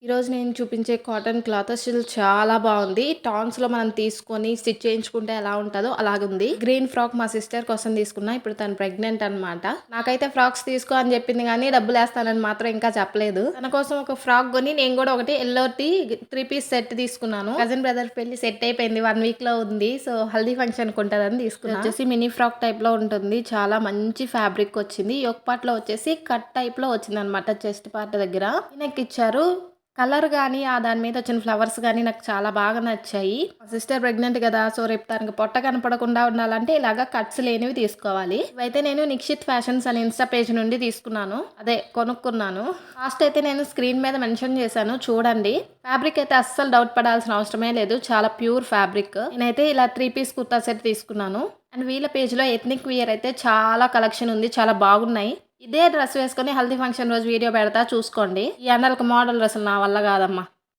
ఈరోజు నేను చూపించే కాటన్ క్లాత్ అసలు చాలా బాగుంది. టాన్స్‌లో మనం తీసుకొని స్టిచ్ చేయించుకుంటే ఎలా ఉంటదో అలాగుంది. గ్రీన్ ఫ్రాక్ మా సిస్టర్ కోసం తీసుకున్నా. ఇప్పుడు తను ప్రెగ్నెంట్ అనమాట. నాకైతే ఫ్రాక్స్ తీసుకో అని చెప్పింది గానీ డబ్బులేస్తానని మాత్రం ఇంకా చెప్పలేదు. తన కోసం ఒక ఫ్రాక్ కొని నేను కూడా ఒకటి ఎల్లోటి 3 పీస్ సెట్ తీసుకున్నాను. కజిన్ బ్రదర్ పెళ్లి సెట్ అయిపోయింది. 1 వీక్‌లో ఉంది. సో హల్దీ ఫంక్షన్‌కి ఉంటదని తీసుకున్నా. వచ్చేసి మినీ ఫ్రాక్ టైప్‌లో ఉంటుంది. చాలా మంచి ఫ్యాబ్రిక్ వచ్చింది. యోక్ పార్ట్‌లో వచ్చేసి కట్ టైప్‌లో వచ్చిందనమాట. చెస్ట్ పార్ట్ దగ్గర నెక్ ఇచ్చారు. కలర్ గానీ, దాని మీద వచ్చిన ఫ్లవర్స్ గానీ నాకు చాలా బాగా నచ్చాయి. మా సిస్టర్ ప్రెగ్నెంట్ కదా! సో, రేపు తనకి పొట్ట కనపడకుండా ఉండాలంటే ఇలాగ కట్స్ లేనివి తీసుకోవాలి. ఇవైతే నేను నిక్షిత్ ఫ్యాషన్స్ అనే ఇన్‌స్టా పేజ్ నుండి తీసుకున్నాను. అదే కొనుక్కున్నాను. కాస్ట్ అయితే నేను స్క్రీన్ మీద మెన్షన్ చేశాను చూడండి. ఫ్యాబ్రిక్ అయితే అస్సలు డౌట్ పడాల్సిన అవసరమే లేదు. చాలా ప్యూర్ ఫ్యాబ్రిక్. నేనైతే ఇలా 3 పీస్ కుర్తా సెట్ తీసుకున్నాను. అండ్ వీళ్ళ పేజ్‌లో ఎథ్నిక్ వియర్ అయితే చాలా కలెక్షన్ ఉంది. చాలా బాగున్నాయి. ఇదే డ్రెస్ వేసుకొని హల్దీ ఫంక్షన్ రోజు వీడియో పెడతా చూసుకోండి. ఈ ఎండలకు మోడల్ డ్రెస్సులు నా వల్ల కాదమ్మా.